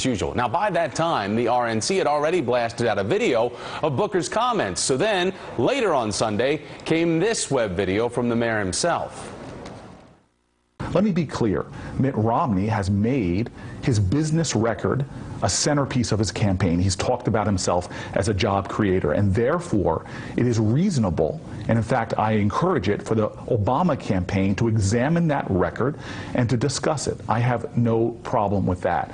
usual. Now, by that time, the RNC had already blasted out a video of Booker's comments. So then, later on Sunday, came this web video from the mayor himself. Let me be clear. Mitt Romney has made his business record a centerpiece of his campaign. He's talked about himself as a job creator, and therefore it is reasonable, and in fact I encourage it, for the Obama campaign to examine that record and to discuss it. I have no problem with that.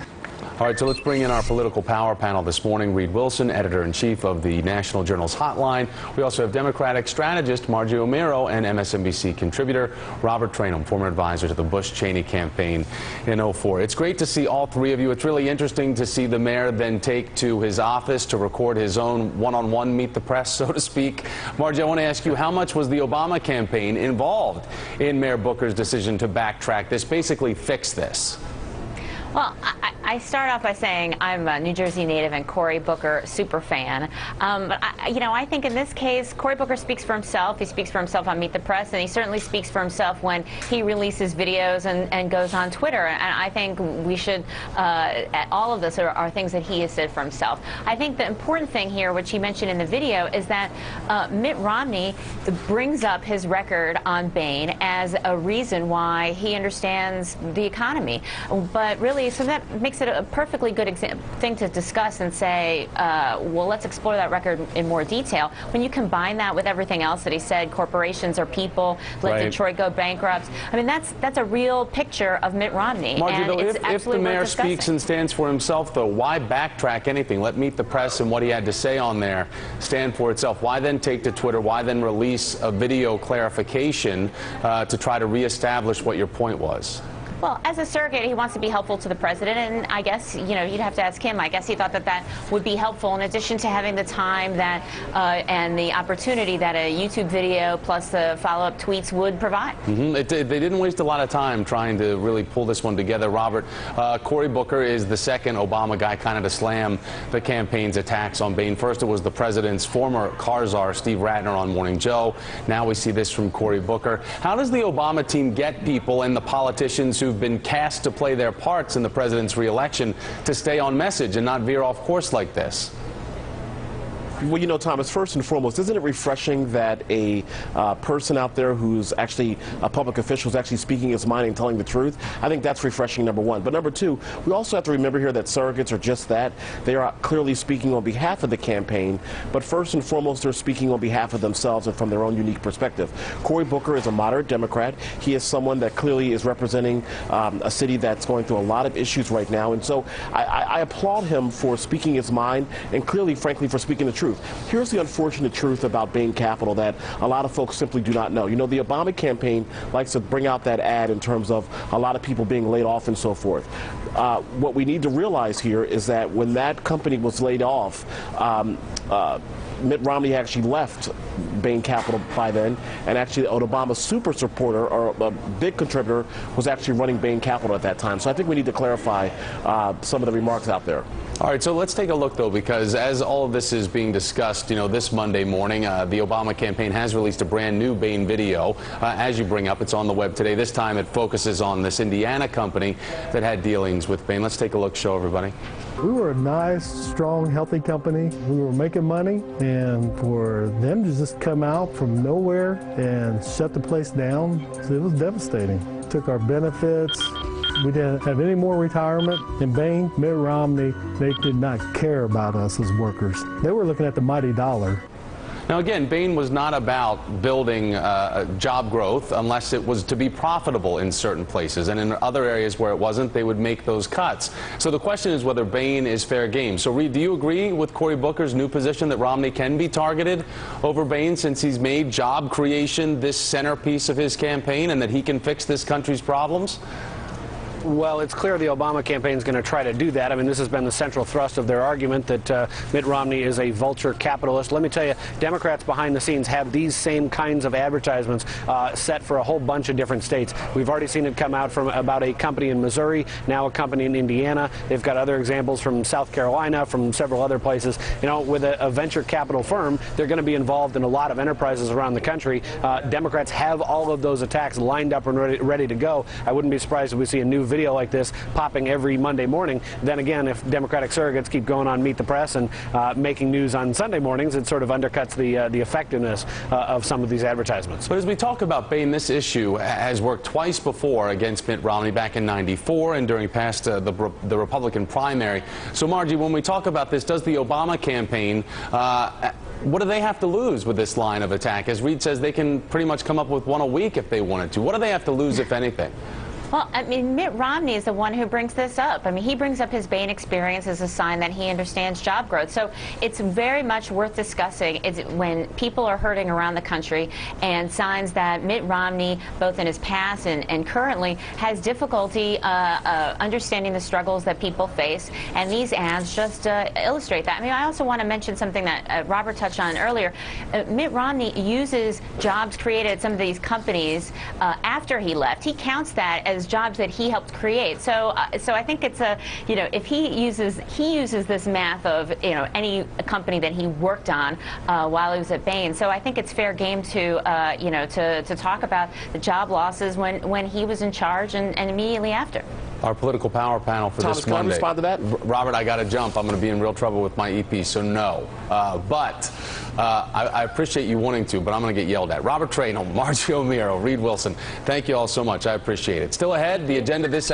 All right, so let's bring in our political power panel this morning. Reed Wilson, editor-in-chief of the National Journal's Hotline. We also have Democratic strategist Margie Omero and MSNBC contributor Robert Trainum, former advisor to the Bush-Cheney campaign in '04. It's great to see all three of you. It's really interesting to see the mayor then take to his office to record his own one-on-one meet the press, so to speak. Margie, I want to ask you, how much was the Obama campaign involved in Mayor Booker's decision to backtrack this, basically fix this? Well, I start off by saying I'm a New Jersey native and Cory Booker super fan. But I think in this case, Cory Booker speaks for himself. He speaks for himself on Meet the Press, and he certainly speaks for himself when he releases videos and goes on Twitter. And I think we should, all of this are things that he has said for himself. I think the important thing here, which he mentioned in the video, is that Mitt Romney brings up his record on Bain as a reason why he understands the economy. But really, so that makes it a perfectly good thing to discuss and say, well, let's explore that record in more detail. When you combine that with everything else that he said, corporations are people, let Detroit go bankrupt. I mean, that's a real picture of Mitt Romney. Margie, and though, it's if the mayor speaks and stands for himself, though, why backtrack anything? Let Meet the Press and what he had to say on there stand for itself. Why then take to Twitter? Why then release a video clarification to try to reestablish what your point was? Well, as a surrogate, he wants to be helpful to the president, and I guess, you'd have to ask him. I guess he thought that would be helpful, in addition to having the time that and the opportunity that a YouTube video plus the follow-up tweets would provide. They didn't waste a lot of time trying to really pull this one together. Robert, Cory Booker is the second Obama guy kind of to slam the campaign's attacks on Bain. First, it was the president's former car czar, Steve Ratner, on Morning Joe. Now we see this from Cory Booker. How does the Obama team get people and the politicians who've been cast to play their parts in the president's reelection to stay on message and not veer off course like this? Well, Thomas, first and foremost, isn't it refreshing that a person out there who's actually a public official is actually speaking his mind and telling the truth? I think that's refreshing, number one. But number two, we also have to remember here that surrogates are just that. They are clearly speaking on behalf of the campaign, but first and foremost, they're speaking on behalf of themselves and from their own unique perspective. Cory Booker is a moderate Democrat. He is someone that clearly is representing a city that's going through a lot of issues right now. And so I applaud him for speaking his mind and clearly, frankly, for speaking the truth. Here's the unfortunate truth about Bain Capital that a lot of folks simply do not know. The Obama campaign likes to bring out that ad in terms of a lot of people being laid off and so forth. What we need to realize here is that when that company was laid off, Mitt Romney actually left Bain Capital by then, and actually an Obama super supporter or a big contributor was actually running Bain Capital at that time. So I think we need to clarify some of the remarks out there. All right, so let's take a look, though, because as all of this is being discussed, this Monday morning, the Obama campaign has released a brand new Bain video. As you bring up, it's on the web today. This time it focuses on this Indiana company that had dealings with Bain. Let's take a look, show everybody. We were a nice, strong, healthy company. We were making money, and for them to just come out from nowhere and shut the place down, it was devastating. Took our benefits. We didn't have any more retirement. In Bain, Mitt Romney, they did not care about us as workers. They were looking at the mighty dollar. Now, again, Bain was not about building job growth unless it was to be profitable in certain places. And in other areas where it wasn't, they would make those cuts. So the question is whether Bain is fair game. So, Reed, do you agree with Cory Booker's new position that Romney can be targeted over Bain since he's made job creation this centerpiece of his campaign and that he can fix this country's problems? Well, it's clear the Obama campaign is going to try to do that. I mean, this has been the central thrust of their argument that Mitt Romney is a vulture capitalist. Let me tell you, Democrats behind the scenes have these same kinds of advertisements set for a whole bunch of different states. We've already seen it come out from about a company in Missouri, now a company in Indiana. They've got other examples from South Carolina, from several other places. With a venture capital firm, they're going to be involved in a lot of enterprises around the country. Democrats have all of those attacks lined up and ready to go. I wouldn't be surprised if we see a new video like this popping every Monday morning, then again, if Democratic surrogates keep going on Meet the Press and making news on Sunday mornings, it sort of undercuts the effectiveness of some of these advertisements. But as we talk about Bain, this issue has worked twice before against Mitt Romney, back in '94 and during past the Republican primary. So, Margie, when we talk about this, does the Obama campaign, what do they have to lose with this line of attack? As Reid says, they can pretty much come up with one a week if they wanted to. What do they have to lose, if anything? Well, I mean, Mitt Romney is the one who brings this up. I mean, he brings up his Bain experience as a sign that he understands job growth. So it's very much worth discussing. It's when people are hurting around the country, and signs that Mitt Romney, both in his past and currently, has difficulty understanding the struggles that people face. And these ads just illustrate that. I mean, I also want to mention something that Robert touched on earlier. Mitt Romney uses jobs created at some of these companies after he left. He counts that as jobs that he helped create. So I think it's if he uses this math of any company that he worked on while he was at Bain. So I think it's fair game to to talk about the job losses when he was in charge and immediately after. Our political power panel for Thomas, this Monday. can I respond to that? Robert, I got to jump. I'm going to be in real trouble with my EP, so no. But I appreciate you wanting to, but I'm going to get yelled at. Robert Traynham, Margie Omero, Reid Wilson, thank you all so much. I appreciate it. Still ahead, the agenda this